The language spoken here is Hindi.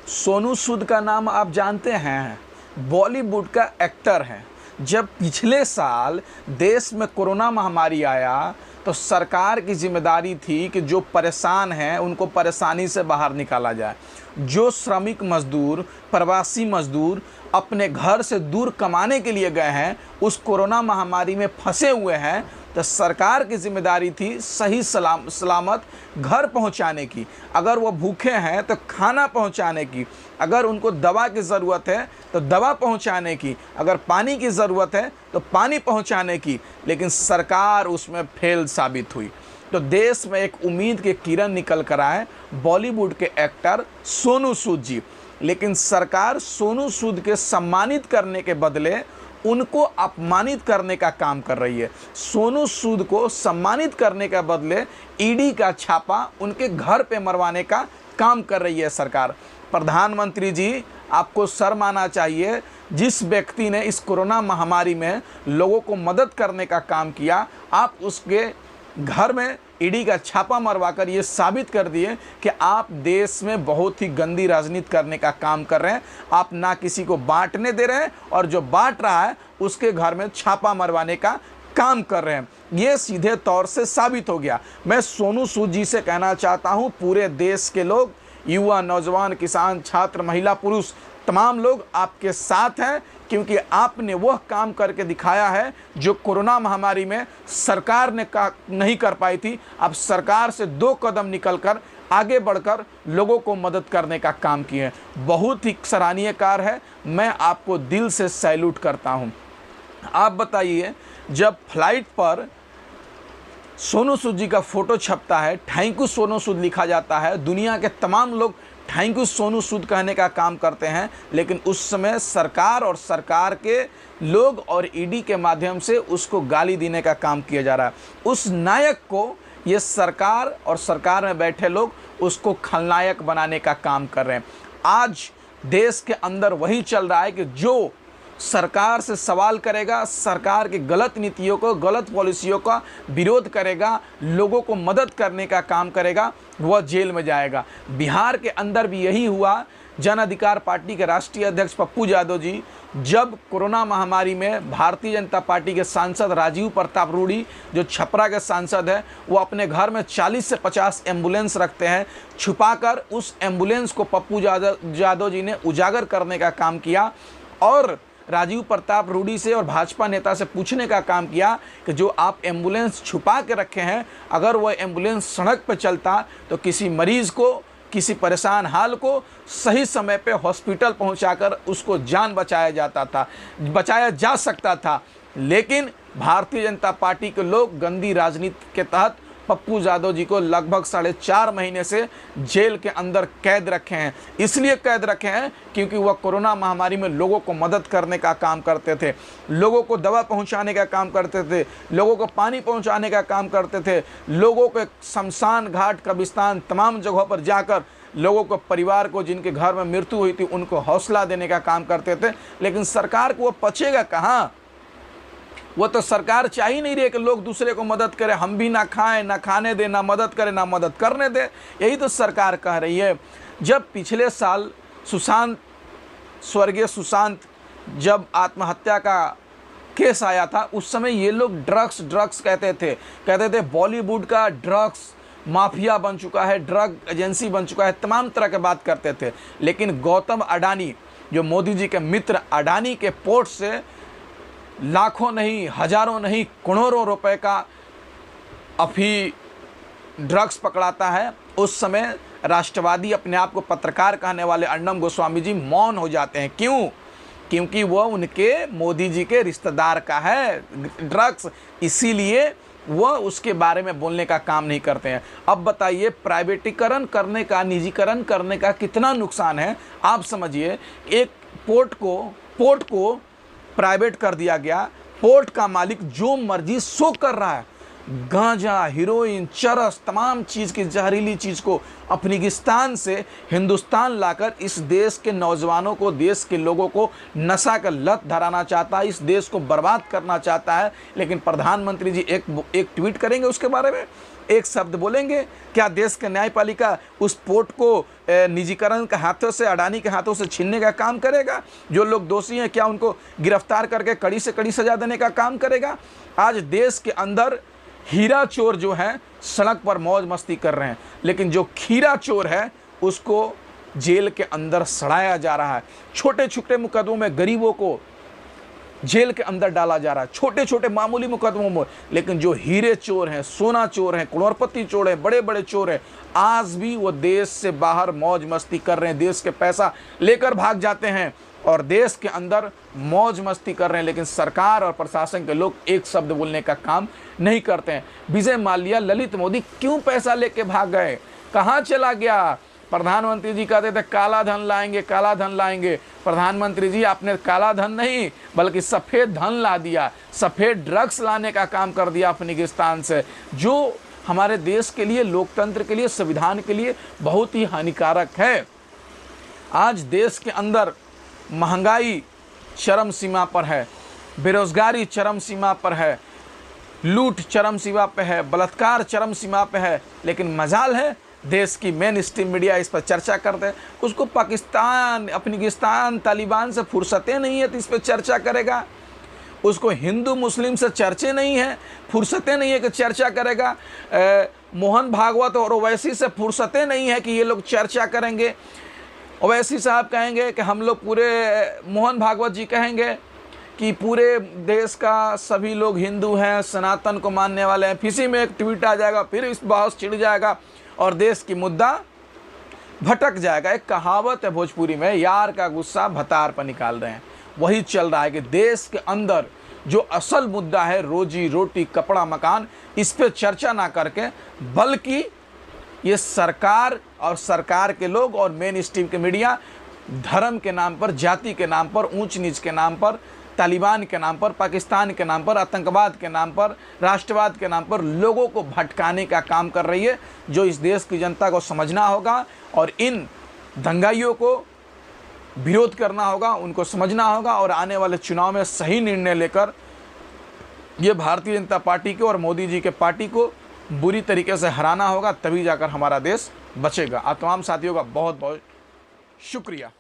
सोनू सूद का नाम आप जानते हैं, बॉलीवुड का एक्टर है। जब पिछले साल देश में कोरोना महामारी आया तो सरकार की जिम्मेदारी थी कि जो परेशान हैं उनको परेशानी से बाहर निकाला जाए। जो श्रमिक मजदूर, प्रवासी मजदूर अपने घर से दूर कमाने के लिए गए हैं, उस कोरोना महामारी में फंसे हुए हैं, तो सरकार की जिम्मेदारी थी सही सलामत घर पहुंचाने की। अगर वो भूखे हैं तो खाना पहुंचाने की, अगर उनको दवा की ज़रूरत है तो दवा पहुंचाने की, अगर पानी की ज़रूरत है तो पानी पहुंचाने की। लेकिन सरकार उसमें फेल साबित हुई। तो देश में एक उम्मीद की किरण निकल कर आए बॉलीवुड के एक्टर सोनू सूद जी। लेकिन सरकार सोनू सूद के सम्मानित करने के बदले उनको अपमानित करने का काम कर रही है। सोनू सूद को सम्मानित करने के बदले ईडी का छापा उनके घर पे मरवाने का काम कर रही है सरकार। प्रधानमंत्री जी, आपको शर्म आना चाहिए। जिस व्यक्ति ने इस कोरोना महामारी में लोगों को मदद करने का काम किया, आप उसके घर में ईडी का छापा मरवाकर ये साबित कर दिए कि आप देश में बहुत ही गंदी राजनीति करने का काम कर रहे हैं। आप ना किसी को बांटने दे रहे हैं और जो बांट रहा है उसके घर में छापा मरवाने का काम कर रहे हैं। ये सीधे तौर से साबित हो गया। मैं सोनू सूद जी से कहना चाहता हूँ, पूरे देश के लोग, युवा, नौजवान, किसान, छात्र, महिला, पुरुष, तमाम लोग आपके साथ हैं, क्योंकि आपने वह काम करके दिखाया है जो कोरोना महामारी में सरकार ने नहीं कर पाई थी। अब सरकार से 2 कदम निकलकर आगे बढ़कर लोगों को मदद करने का काम किए हैं। बहुत ही सराहनीय कार्य है। मैं आपको दिल से सैल्यूट करता हूं। आप बताइए, जब फ्लाइट पर सोनू सूद जी का फोटो छपता है, थैंक यू सोनू सूद लिखा जाता है, दुनिया के तमाम लोग थैंक यू सोनू सूद कहने का काम करते हैं, लेकिन उस समय सरकार और सरकार के लोग और ईडी के माध्यम से उसको गाली देने का काम किया जा रहा है। उस नायक को ये सरकार और सरकार में बैठे लोग उसको खलनायक बनाने का काम कर रहे हैं। आज देश के अंदर वही चल रहा है कि जो सरकार से सवाल करेगा, सरकार की गलत नीतियों को, गलत पॉलिसियों का विरोध करेगा, लोगों को मदद करने का काम करेगा, वह जेल में जाएगा। बिहार के अंदर भी यही हुआ। जन अधिकार पार्टी के राष्ट्रीय अध्यक्ष पप्पू यादव जी, जब कोरोना महामारी में भारतीय जनता पार्टी के सांसद राजीव प्रताप रूडी, जो छपरा के सांसद हैं, वो अपने घर में 40 से 50 एम्बुलेंस रखते हैं, छुपाकर उस एम्बुलेंस को पप्पू यादव जी ने उजागर करने का काम किया और राजीव प्रताप रूडी से और भाजपा नेता से पूछने का काम किया कि जो आप एम्बुलेंस छुपा के रखे हैं, अगर वह एम्बुलेंस सड़क पर चलता तो किसी मरीज़ को, किसी परेशान हाल को सही समय पे हॉस्पिटल पहुंचाकर उसको जान बचाया जा सकता था। लेकिन भारतीय जनता पार्टी के लोग गंदी राजनीति के तहत पप्पू यादव जी को लगभग 4.5 महीने से जेल के अंदर कैद रखे हैं। इसलिए कैद रखे हैं क्योंकि वह कोरोना महामारी में लोगों को मदद करने का काम करते थे, लोगों को दवा पहुंचाने का काम करते थे, लोगों को पानी पहुंचाने का काम करते थे, लोगों को शमशान घाट, कब्रिस्तान, तमाम जगहों पर जाकर लोगों को, परिवार को जिनके घर में मृत्यु हुई थी, उनको हौसला देने का काम करते थे। लेकिन सरकार को वो पचेगा कहाँ? वो तो सरकार चाह ही नहीं रही कि लोग दूसरे को मदद करें। हम भी ना खाएं, ना खाने दें, ना मदद करें, ना मदद करने दें। यही तो सरकार कह रही है। जब पिछले साल स्वर्गीय सुशांत जब आत्महत्या का केस आया था, उस समय ये लोग ड्रग्स कहते थे बॉलीवुड का ड्रग्स माफिया बन चुका है, ड्रग एजेंसी बन चुका है, तमाम तरह के बात करते थे। लेकिन गौतम अडानी, जो मोदी जी के मित्र, अडानी के पोर्ट से लाखों नहीं, हजारों नहीं, करोड़ों रुपए का अभी ड्रग्स पकड़ाता है। उस समय राष्ट्रवादी, अपने आप को पत्रकार कहने वाले अर्नब गोस्वामी जी मौन हो जाते हैं। क्यों? क्योंकि वह उनके मोदी जी के रिश्तेदार का है ड्रग्स, इसीलिए वह उसके बारे में बोलने का काम नहीं करते हैं। अब बताइए, प्राइवेटीकरण करने का, निजीकरण करने का कितना नुकसान है आप समझिए। एक पोर्ट को प्राइवेट कर दिया गया। पोर्ट का मालिक जो मर्जी सो कर रहा है, गांजा, हीरोइन, चरस, तमाम चीज़ की जहरीली चीज़ को अफगानिस्तान से हिंदुस्तान लाकर इस देश के नौजवानों को, देश के लोगों को नशा का लत धराना चाहता है, इस देश को बर्बाद करना चाहता है। लेकिन प्रधानमंत्री जी एक ट्वीट करेंगे उसके बारे में? एक शब्द बोलेंगे? क्या देश का न्यायपालिका उस पोर्ट को निजीकरण के हाथों से, अडानी के हाथों से छीनने का काम करेगा? जो लोग दोषी हैं क्या उनको गिरफ्तार करके कड़ी से कड़ी सजा देने का काम करेगा? आज देश के अंदर हीरा चोर जो हैं सड़क पर मौज मस्ती कर रहे हैं, लेकिन जो खीरा चोर है उसको जेल के अंदर सड़ाया जा रहा है। छोटे छोटे मुकदमों में गरीबों को जेल के अंदर डाला जा रहा है, छोटे छोटे मामूली मुकदमों में। लेकिन जो हीरे चोर हैं, सोना चोर हैं, करोड़पति चोर हैं, बड़े बड़े चोर हैं, आज भी वो देश से बाहर मौज मस्ती कर रहे हैं, देश के पैसा लेकर भाग जाते हैं और देश के अंदर मौज मस्ती कर रहे हैं। लेकिन सरकार और प्रशासन के लोग एक शब्द बोलने का काम नहीं करते हैं। विजय माल्या, ललित मोदी क्यों पैसा लेके भाग गए? कहाँ चला गया? प्रधानमंत्री जी कहते थे काला धन लाएंगे, काला धन लाएंगे। प्रधानमंत्री जी आपने काला धन नहीं बल्कि सफ़ेद धन ला दिया, सफ़ेद ड्रग्स लाने का काम कर दिया अफगानिस्तान से, जो हमारे देश के लिए, लोकतंत्र के लिए, संविधान के लिए बहुत ही हानिकारक है। आज देश के अंदर महंगाई चरम सीमा पर है, बेरोजगारी चरम सीमा पर है, लूट चरम सीमा पे है, बलात्कार चरम सीमा पे है। लेकिन मजाल है देश की मेन स्ट्रीम मीडिया इस पर चर्चा करते हैं। उसको पाकिस्तान, अफगानिस्तान, तालिबान से फुर्सतें नहीं है तो इस पर चर्चा करेगा। उसको हिंदू मुस्लिम से चर्चे नहीं है, फुर्सतें नहीं है कि चर्चा करेगा। मोहन भागवत और ओवैसी से फुर्सतें नहीं है कि ये लोग चर्चा करेंगे। ओवैसी साहब कहेंगे कि हम लोग पूरे, मोहन भागवत जी कहेंगे कि पूरे देश का सभी लोग हिंदू हैं, सनातन को मानने वाले हैं। फिर में एक ट्वीट आ जाएगा, फिर इस बहस छिड़ जाएगा और देश की मुद्दा भटक जाएगा। एक कहावत है भोजपुरी में, यार का गुस्सा भतार पर निकाल रहे हैं। वही चल रहा है कि देश के अंदर जो असल मुद्दा है, रोजी रोटी, कपड़ा, मकान, इस पे चर्चा ना करके बल्कि ये सरकार और सरकार के लोग और मेन स्ट्रीम के मीडिया धर्म के नाम पर, जाति के नाम पर, ऊंच नीच के नाम पर, तालिबान के नाम पर, पाकिस्तान के नाम पर, आतंकवाद के नाम पर, राष्ट्रवाद के नाम पर लोगों को भटकाने का काम कर रही है, जो इस देश की जनता को समझना होगा और इन दंगाइयों को विरोध करना होगा, उनको समझना होगा और आने वाले चुनाव में सही निर्णय लेकर ये भारतीय जनता पार्टी को और मोदी जी के पार्टी को बुरी तरीके से हराना होगा, तभी जाकर हमारा देश बचेगा। तमाम साथियों का बहुत बहुत शुक्रिया।